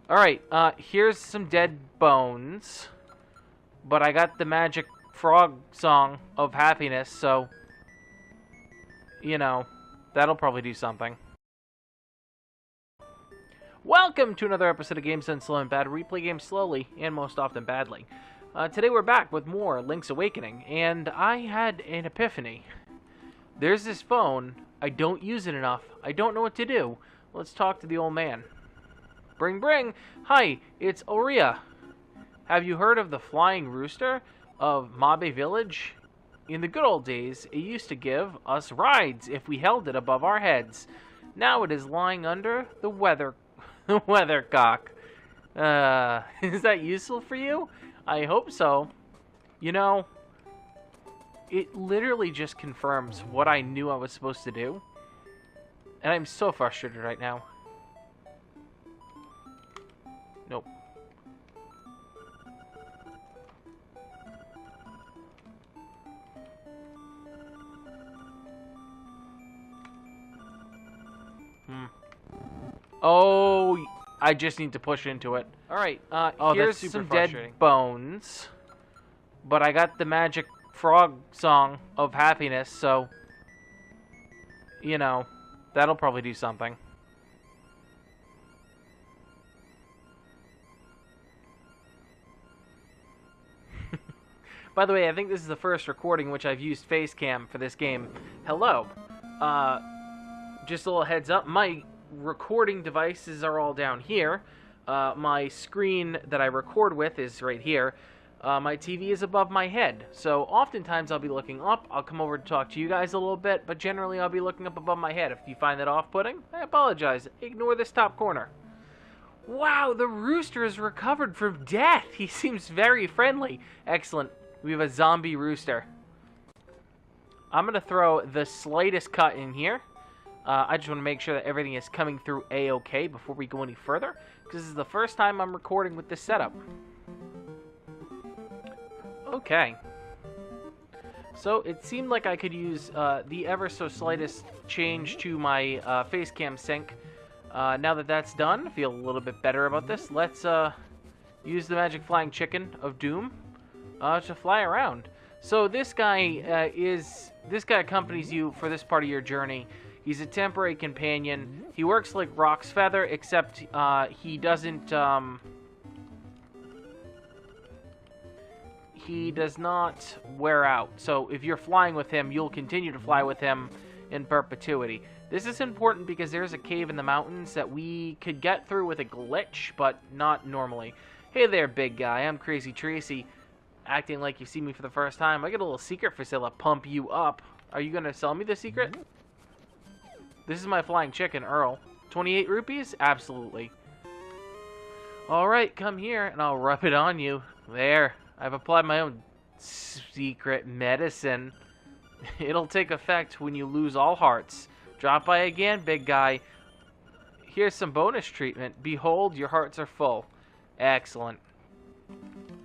Alright, here's some dead bones. But I got the magic frog song of happiness, so... you know, that'll probably do something. Welcome to another episode of Games Done Slow and Bad, where we play games slowly, and most often badly. Today we're back with more Link's Awakening, and I had an epiphany. There's this phone, I don't use it enough, I don't know what to do. Let's talk to the old man. Bring, bring! Hi, it's Oria. Have you heard of the Flying Rooster of Mabe Village? In the good old days, it used to give us rides if we held it above our heads. Now it is lying under the weathercock. Is that useful for you? I hope so. You know, it literally just confirms what I knew I was supposed to do. And I'm so frustrated right now. Nope. Oh, I just need to push into it. Alright, here's some dead bones. But I got the magic frog song of happiness, so... you know, that'll probably do something. By the way, I think this is the first recording in which I've used Facecam for this game. Hello. Just a little heads up, my recording devices are all down here. My screen that I record with is right here. My TV is above my head, so oftentimes I'll be looking up. I'll come over to talk to you guys a little bit, but generally I'll be looking up above my head. If you find that off-putting, I apologize. Ignore this top corner. Wow, the rooster is recovered from death. He seems very friendly. Excellent. We have a zombie rooster. I'm going to throw the slightest cut in here. I just want to make sure that everything is coming through A-OK before we go any further, because this is the first time I'm recording with this setup. Okay. So it seemed like I could use the ever so slightest change to my Facecam sync. Now that that's done, I feel a little bit better about this. Let's use the magic flying chicken of doom to fly around. So this guy accompanies you for this part of your journey. He's a temporary companion. He works like Rock's Feather, except he doesn't. He does not wear out. So if you're flying with him, you'll continue to fly with him in perpetuity. This is important because there's a cave in the mountains that we could get through with a glitch, but not normally. Hey there, big guy. I'm Crazy Tracy. Acting like you see me for the first time. I got a little secret for sale to pump you up. Are you going to sell me the secret? This is my flying chicken, Earl. 28 rupees? Absolutely. Alright, come here and I'll rub it on you. There. I've applied my own secret medicine. It'll take effect when you lose all hearts. Drop by again, big guy. Here's some bonus treatment. Behold, your hearts are full. Excellent.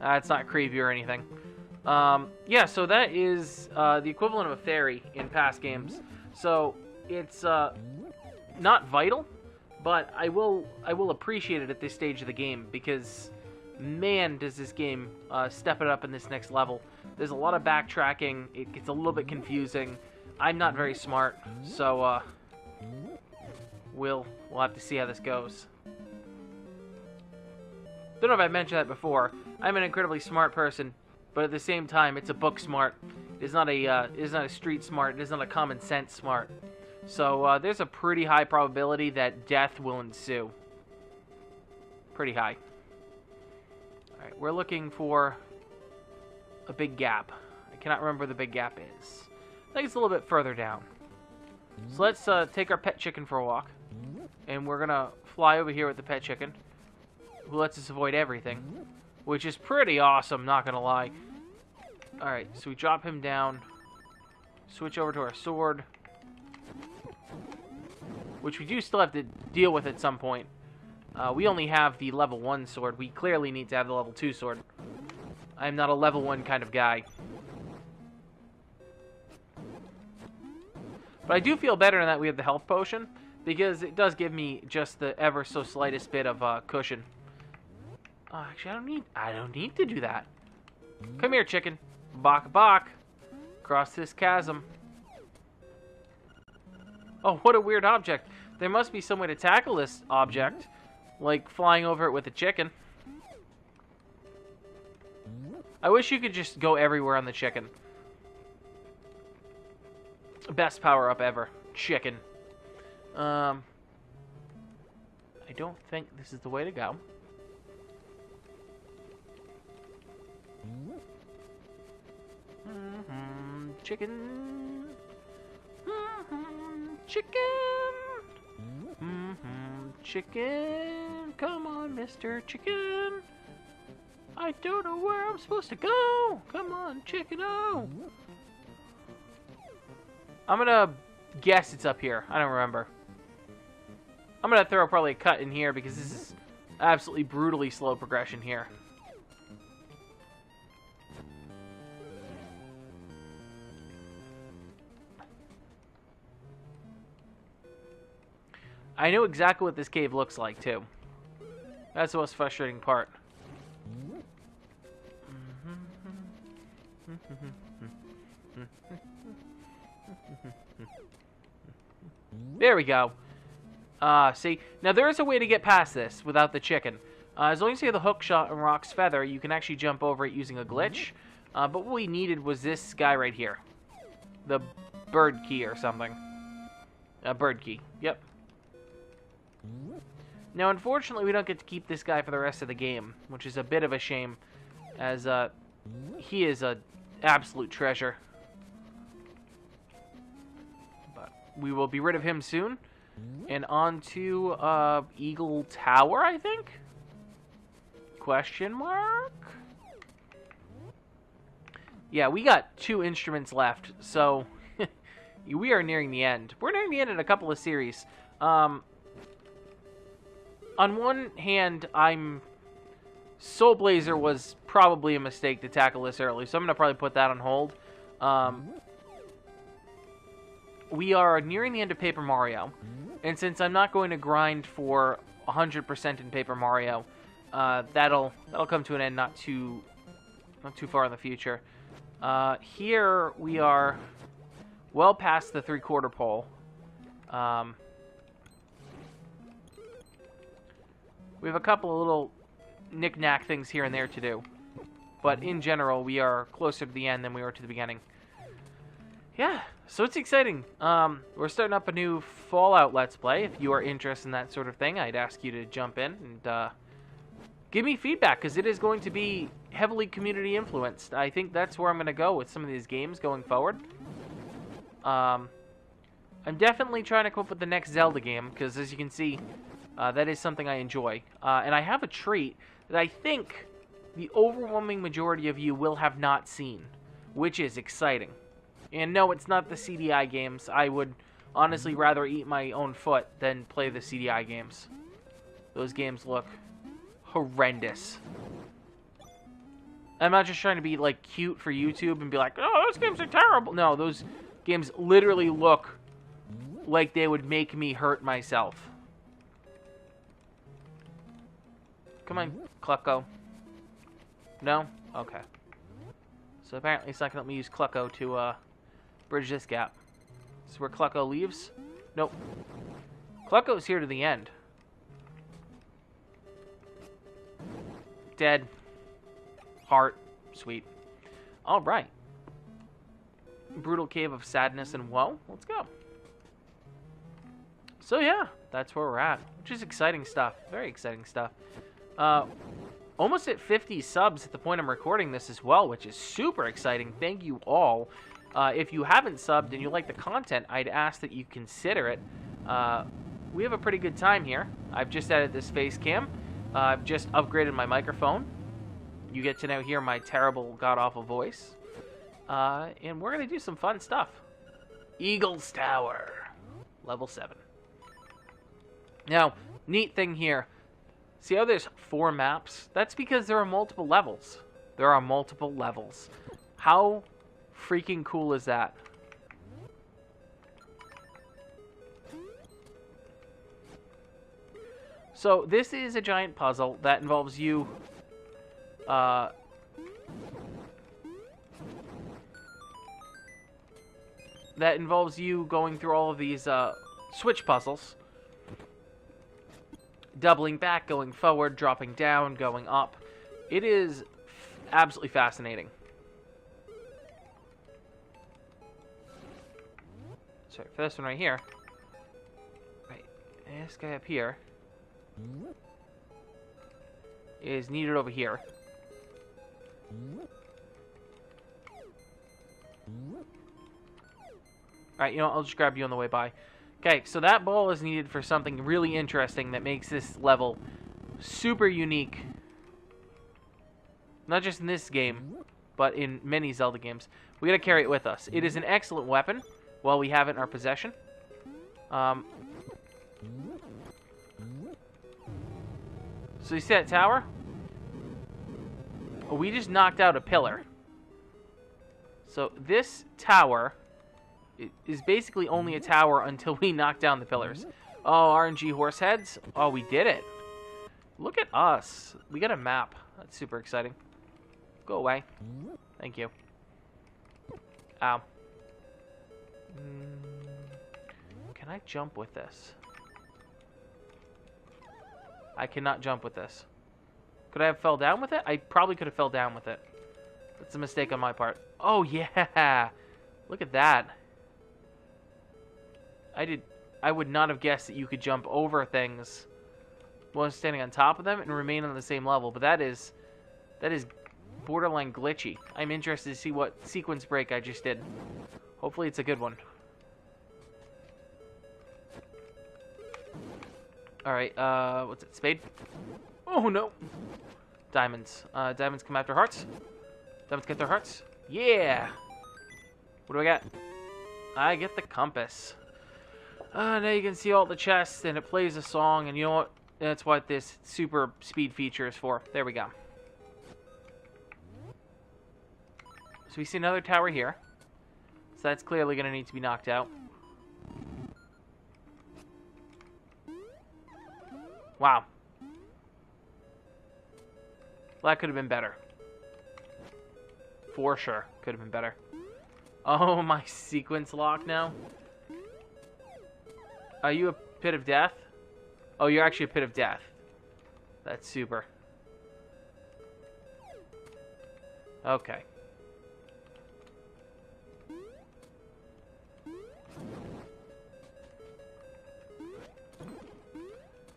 It's not creepy or anything. Yeah, so that is the equivalent of a fairy in past games. So it's not vital, but I will appreciate it at this stage of the game, because man, does this game step it up in this next level. There's a lot of backtracking. It gets a little bit confusing. I'm not very smart, so we'll have to see how this goes. Don't know if I mentioned that before. I'm an incredibly smart person, but at the same time, it's a book smart. It's not a street smart. It is not a common sense smart. So there's a pretty high probability that death will ensue. Pretty high. All right, we're looking for a big gap. I cannot remember where the big gap is. I think it's a little bit further down. So let's take our pet chicken for a walk, and we're gonna fly over here with the pet chicken, who lets us avoid everything, which is pretty awesome, not gonna lie. Alright, so we drop him down, switch over to our sword, which we do still have to deal with at some point. We only have the level 1 sword. We clearly need to have the level 2 sword. I'm not a level 1 kind of guy. But I do feel better in that we have the health potion, because it does give me just the ever so slightest bit of cushion. Oh, actually, I don't need to do that. Come here, chicken. Bok bok. Cross this chasm. Oh, what a weird object. There must be some way to tackle this object. Like flying over it with a chicken. I wish you could just go everywhere on the chicken. Best power-up ever. Chicken. I don't think this is the way to go. Chicken. Chicken. Chicken. Come on, Mr. Chicken. I don't know where I'm supposed to go. Come on, chicken-o. I'm gonna guess it's up here. I don't remember. I'm gonna throw probably a cut in here because this is absolutely brutally slow progression here. I know exactly what this cave looks like, too. That's the most frustrating part. There we go. See? Now, there is a way to get past this without the chicken. As long as you have the hook shot and Rock's Feather, you can actually jump over it using a glitch. But what we needed was this guy right here. The bird key or something. Bird key. Yep. Now, unfortunately, we don't get to keep this guy for the rest of the game, which is a bit of a shame, as he is an absolute treasure. But we will be rid of him soon, and on to Eagle Tower, I think? Question mark? Yeah, we got 2 instruments left, so we are nearing the end. We're nearing the end in a couple of series. On one hand, Soul Blazer was probably a mistake to tackle this early, so I'm going to probably put that on hold. We are nearing the end of Paper Mario, and since I'm not going to grind for 100% in Paper Mario, that'll come to an end not too far in the future. Here we are well past the 3/4 pole. We have a couple of little knick-knack things here and there to do. But in general, we are closer to the end than we were to the beginning. Yeah, so it's exciting. We're starting up a new Fallout Let's Play. If you are interested in that sort of thing, I'd ask you to jump in and give me feedback, because it is going to be heavily community influenced. I think that's where I'm going to go with some of these games going forward. I'm definitely trying to come up with the next Zelda game, because as you can see, that is something I enjoy. And I have a treat that I think the overwhelming majority of you will have not seen, which is exciting. And no, it's not the CDI games. I would honestly rather eat my own foot than play the CDI games. Those games look horrendous. I'm not just trying to be, like, cute for YouTube and be like, oh, those games are terrible. No, those games literally look like they would make me hurt myself. Come on, Clucko. No? Okay. So apparently it's not going to let me use Clucko to bridge this gap. This is where Clucko leaves? Nope. Clucko's here to the end. Dead. Heart. Sweet. Alright. Brutal Cave of Sadness and Woe. Let's go. So yeah, that's where we're at. Which is exciting stuff. Very exciting stuff. Almost at 50 subs at the point I'm recording this as well, which is super exciting. Thank you all. If you haven't subbed and you like the content, I'd ask that you consider it. We have a pretty good time here. I've just added this face cam. I've just upgraded my microphone. You get to now hear my terrible, god-awful voice. And we're going to do some fun stuff. Eagle's Tower. Level 7. Now, neat thing here. See how there's 4 maps? That's because there are multiple levels. There are multiple levels. How freaking cool is that? So this is a giant puzzle that involves you that involves you going through all of these switch puzzles. Doubling back, going forward, dropping down, going up. It is absolutely fascinating. Sorry, for this one right here. Right, this guy up here is needed over here. Alright, you know what? I'll just grab you on the way by. Okay, so that ball is needed for something really interesting that makes this level super unique. Not just in this game, but in many Zelda games. We gotta carry it with us. It is an excellent weapon while we have it in our possession. So you see that tower? We just knocked out a pillar. So this tower is basically only a tower until we knock down the pillars. Oh, RNG horse heads. Oh, we did it. Look at us. We got a map. That's super exciting. Go away. Thank you. Ow. Can I jump with this? I cannot jump with this. Could I have fell down with it? I probably could have fell down with it. That's a mistake on my part. Oh, yeah. Look at that. I would not have guessed that you could jump over things while standing on top of them and remain on the same level, but that is borderline glitchy. I'm interested to see what sequence break I just did. Hopefully it's a good one. Alright, what's it? Spade? Oh, no. Diamonds. Diamonds come after hearts. Diamonds get their hearts. Yeah! What do I get? I get the compass. Now you can see all the chests, and it plays a song, and you know what? That's what this super speed feature is for. There we go. So we see another tower here. So that's clearly going to need to be knocked out. Wow. Well, that could have been better. For sure. Could have been better. Oh, my sequence lock now. Are you a pit of death? Oh, you're actually a pit of death. That's super. Okay.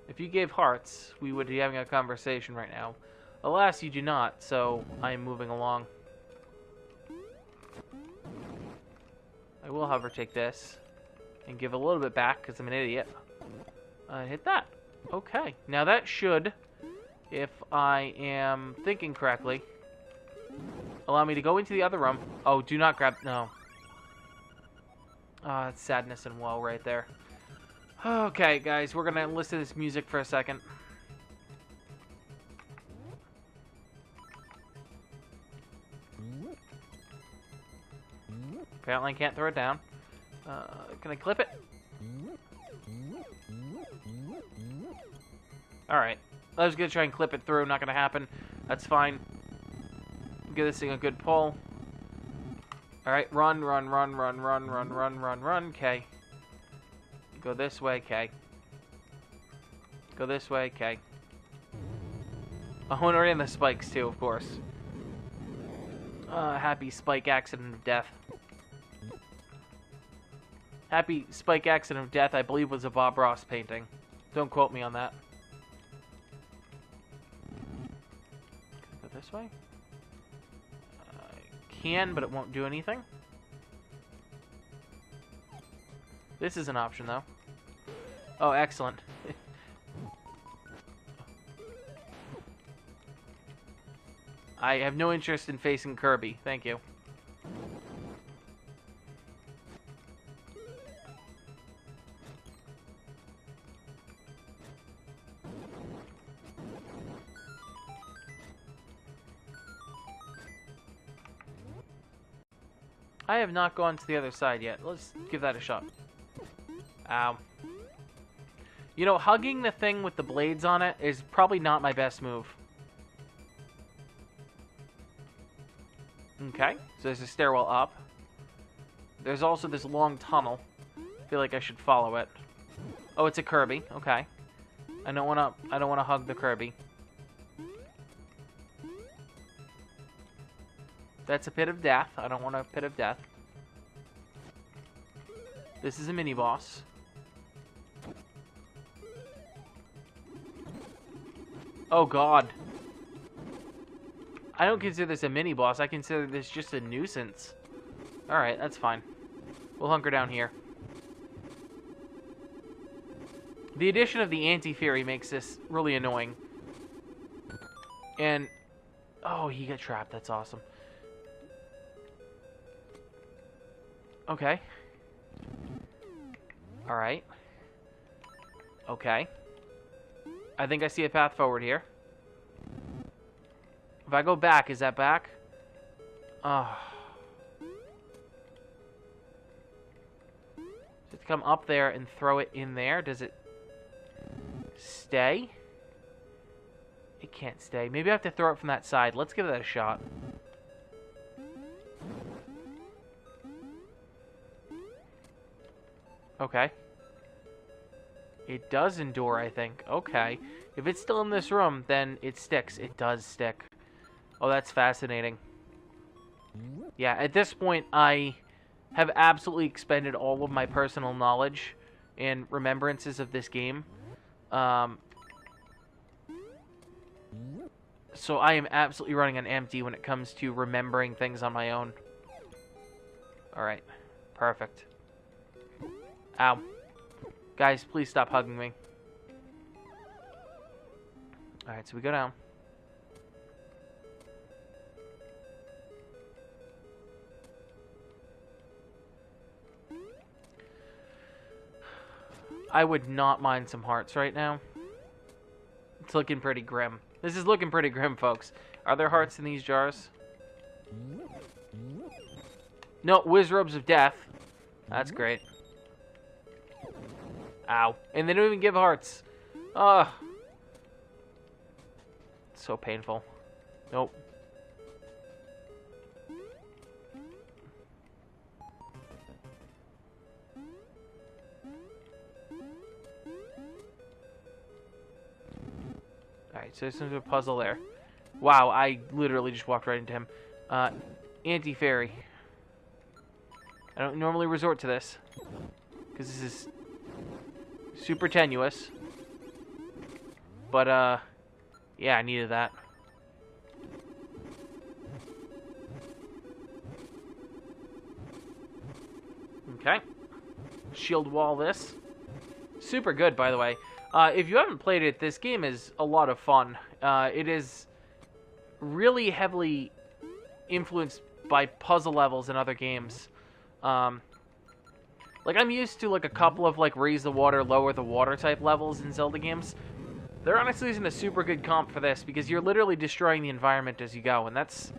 If you gave hearts, we would be having a conversation right now. Alas, you do not, so I am moving along. I will, however, take this and give a little bit back because I'm an idiot. Hit that. Okay. Now that should, if I am thinking correctly, allow me to go into the other room. Oh, do not grab... No. Ah, that's sadness and woe right there. Okay, guys, we're going to listen to this music for a second. Apparently I can't throw it down. Can I clip it? Alright. I was going to try and clip it through. Not going to happen. That's fine. Give this thing a good pull. Alright, run, run, run, run, run, run, run, run, run. Okay. Go this way, okay. Go this way, okay. Oh, and we're in the spikes too, of course. Happy spike accident of death. Happy spike accident of death, I believe, was a Bob Ross painting. Don't quote me on that. Can I go this way? I can, but it won't do anything. This is an option, though. Oh, excellent. I have no interest in facing Kirby. Thank you. I have not gone to the other side yet. Let's give that a shot. Ow. You know, hugging the thing with the blades on it is probably not my best move. Okay, so there's a stairwell up. There's also this long tunnel. I feel like I should follow it. Oh, it's a Kirby. Okay. I don't wanna hug the Kirby. That's a pit of death. I don't want a pit of death. This is a mini boss. Oh god. I don't consider this a mini boss. I consider this just a nuisance. Alright, that's fine. We'll hunker down here. The addition of the anti-fairy makes this really annoying. And... oh, he got trapped. That's awesome. Okay. Alright. Okay. I think I see a path forward here. If I go back, is that back? Oh. Does it come up there and throw it in there? Does it stay? It can't stay. Maybe I have to throw it from that side. Let's give that a shot. Okay. It does endure, I think. Okay. If it's still in this room, then it sticks. It does stick. Oh, that's fascinating. Yeah, at this point, I have absolutely expended all of my personal knowledge and remembrances of this game. So I am absolutely running on empty when it comes to remembering things on my own. Alright. Perfect. Ow. Guys, please stop hugging me. Alright, so we go down. I would not mind some hearts right now. It's looking pretty grim. This is looking pretty grim, folks. Are there hearts in these jars? No, whiz robes of death. That's great. Ow. And they don't even give hearts. Ugh. So painful. Nope. Alright, so there's some sort of puzzle there. Wow, I literally just walked right into him. Anti-fairy. I don't normally resort to this, because this is super tenuous. But, yeah, I needed that. Okay. Shield wall this. Super good, by the way. If you haven't played it, this game is a lot of fun. It is really heavily influenced by puzzle levels in other games. Like, I'm used to, like, a couple of, like, raise the water, lower the water type levels in Zelda games. There honestly isn't a super good comp for this, because you're literally destroying the environment as you go, and that's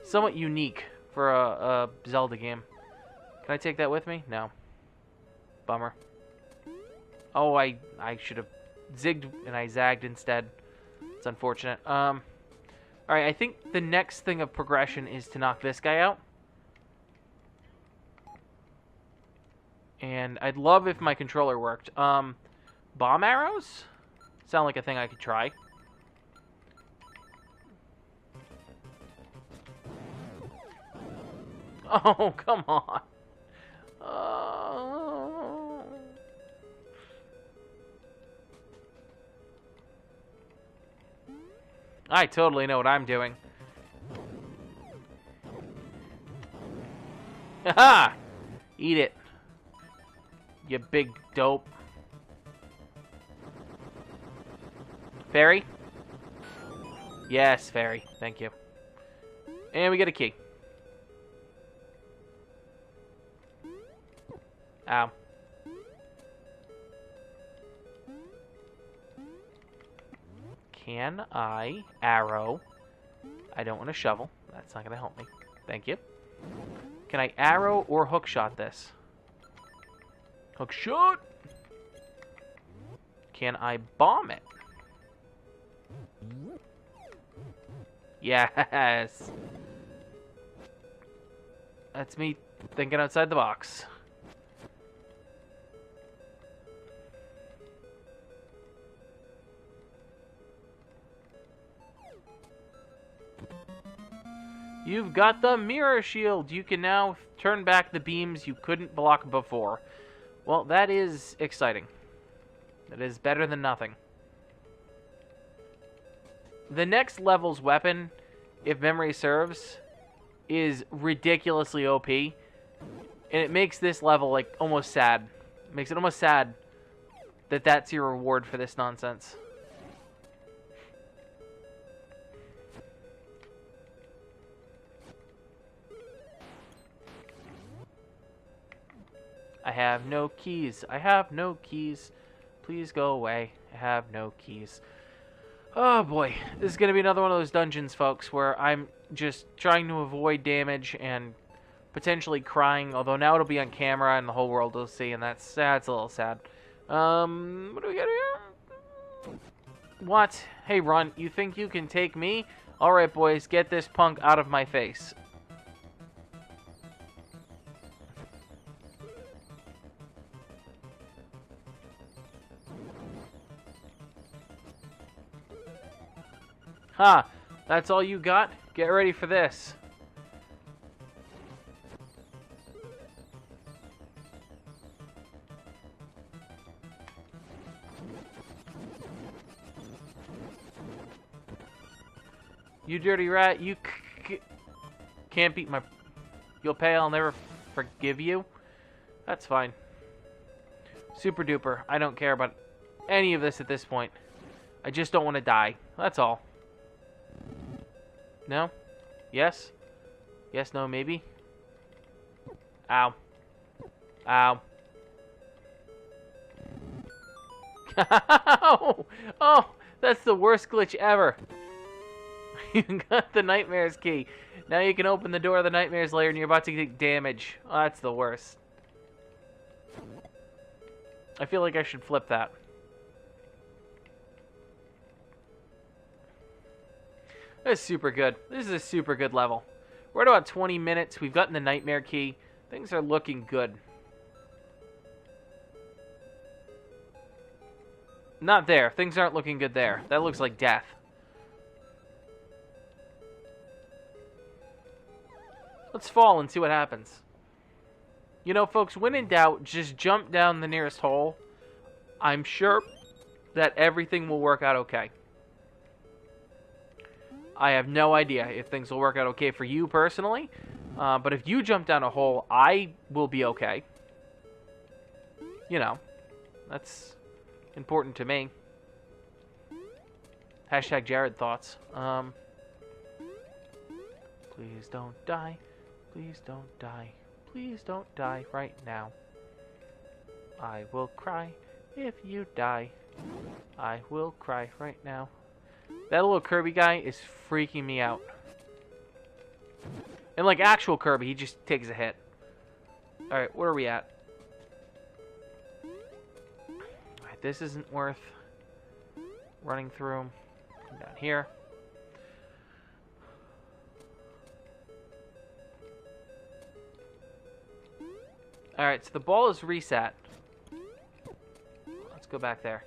somewhat unique for a Zelda game. Can I take that with me? No. Bummer. Oh, I should have zigged and I zagged instead. It's unfortunate. Alright, I think the next thing of progression is to knock this guy out. And I'd love if my controller worked. Bomb arrows? Sound like a thing I could try. Oh, come on. I totally know what I'm doing. Haha! Eat it. You big dope. Fairy? Yes, fairy. Thank you. And we get a key. Ow. Can I arrow? I don't want a shovel. That's not going to help me. Thank you. Can I arrow or hook shot this? Hook shot! Can I bomb it? Yes! That's me thinking outside the box. You've got the mirror shield. You can now turn back the beams you couldn't block before. Well, that is exciting. That is better than nothing. The next level's weapon, if memory serves, is ridiculously OP. And it makes this level, like, almost sad. It makes it almost sad that that's your reward for this nonsense. I have no keys. I have no keys. Please go away. I have no keys. Oh boy. This is going to be another one of those dungeons, folks, where I'm just trying to avoid damage and potentially crying. Although now it'll be on camera and the whole world will see, and that's a little sad. What do we got here? What? Hey, Ron, you think you can take me? Alright, boys, get this punk out of my face. Ha! That's all you got? Get ready for this. You dirty rat, you can't beat my... You'll pay, I'll never forgive you. That's fine. Super duper. I don't care about any of this at this point. I just don't want to die. That's all. No? Yes? Yes, no, maybe? Ow. Ow. Oh, that's the worst glitch ever. You got the Nightmare's key. Now you can open the door of the Nightmare's lair and you're about to take damage. Oh, that's the worst. I feel like I should flip that. This is super good. This is a super good level. We're at about 20 minutes. We've gotten the Nightmare key. Things are looking good. Not there. Things aren't looking good there. That looks like death. Let's fall and see what happens. You know, folks, when in doubt, just jump down the nearest hole. I'm sure that everything will work out okay. I have no idea if things will work out okay for you personally. But if you jump down a hole, I will be okay. You know, that's important to me. Hashtag Jared thoughts. Please don't die. Please don't die. Please don't die right now. I will cry if you die. I will cry right now. That little Kirby guy is freaking me out. And like actual Kirby, he just takes a hit. Alright, where are we at? Alright, this isn't worth running through. Come down here. Alright, so the ball is reset. Let's go back there.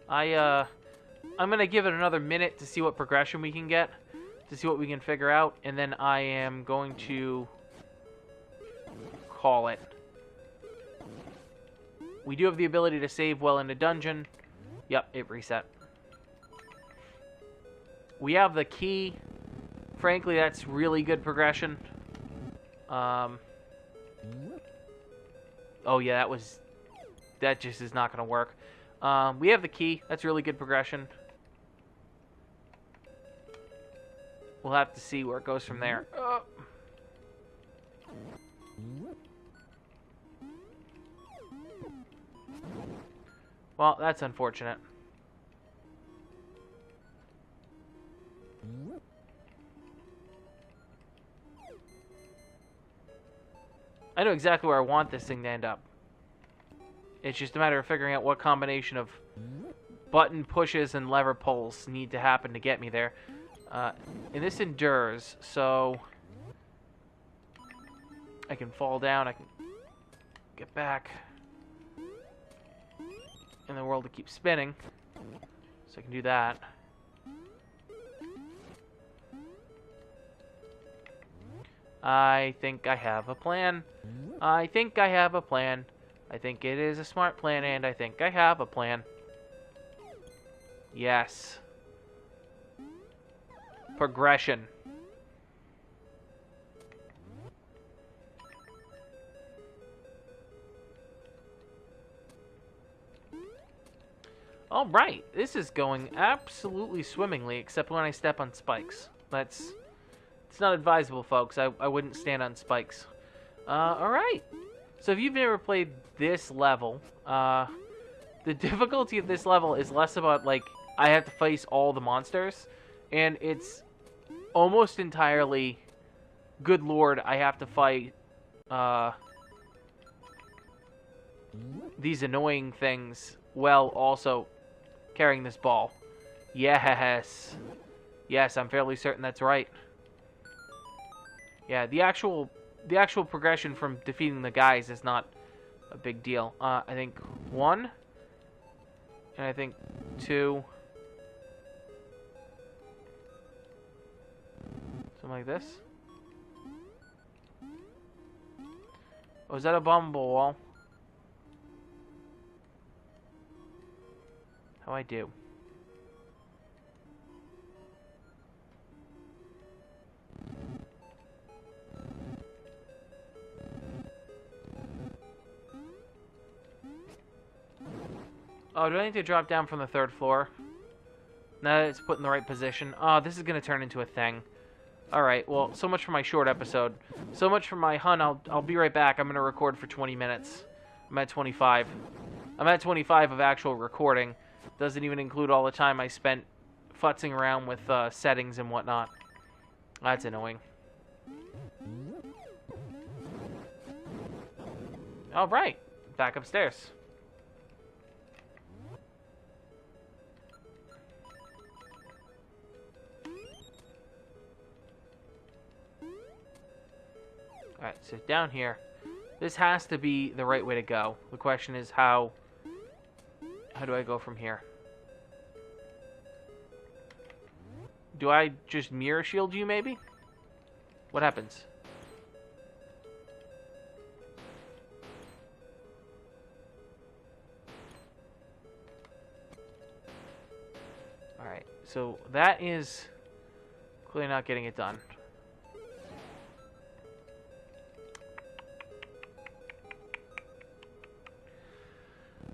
I'm gonna give it another minute to see what progression we can get, to see what we can figure out, and then I am going to call it. We do have the ability to save well in a dungeon. Yep, it reset. We have the key. Frankly, that's really good progression. Oh yeah, that just is not gonna work. We have the key. That's really good progression. We'll have to see where it goes from there. Well, that's unfortunate. I know exactly where I want this thing to end up. It's just a matter of figuring out what combination of button pushes and lever pulls need to happen to get me there. And this endures, so I can fall down, I can get back, and the world will keep spinning, so I can do that. I think I have a plan. I think I have a plan. I think it is a smart plan, and I think I have a plan. Yes. Progression. Alright, this is going absolutely swimmingly, except when I step on spikes. It's not advisable, folks. I wouldn't stand on spikes. Alright. So if you've never played this level, the difficulty of this level is less about, like, I have to face all the monsters, and it's almost entirely, good lord, I have to fight, these annoying things while also carrying this ball. Yes. Yes, I'm fairly certain that's right. Yeah, the actual progression from defeating the guys is not a big deal. I think 1, and I think 2. Something like this. Oh, is that a bumble wall? How I do? Oh, do I need to drop down from the 3rd floor? Now that it's put in the right position. Oh, this is going to turn into a thing. Alright, well, so much for my short episode. So much for my hunt. I'll be right back. I'm going to record for 20 minutes. I'm at 25. I'm at 25 of actual recording. Doesn't even include all the time I spent futzing around with settings and whatnot. That's annoying. Alright, back upstairs. Alright, so down here. This has to be the right way to go. The question is how do I go from here? Do I just mirror shield you, maybe? What happens? Alright, so that is clearly not getting it done.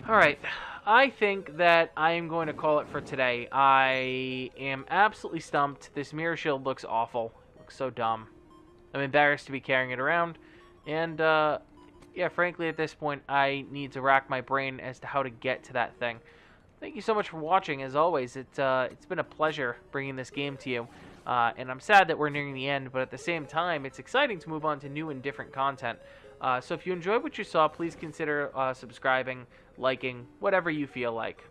Alright, I think that I am going to call it for today. I am absolutely stumped. This mirror shield looks awful. It looks so dumb. I'm embarrassed to be carrying it around. And, yeah, frankly, at this point, I need to rack my brain as to how to get to that thing. Thank you so much for watching. As always, it's been a pleasure bringing this game to you. And I'm sad that we're nearing the end, but at the same time, it's exciting to move on to new and different content. So if you enjoyed what you saw, please consider subscribing, liking, whatever you feel like.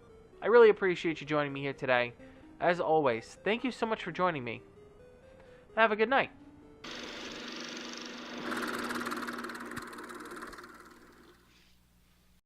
I really appreciate you joining me here today. As always, thank you so much for joining me. Have a good night.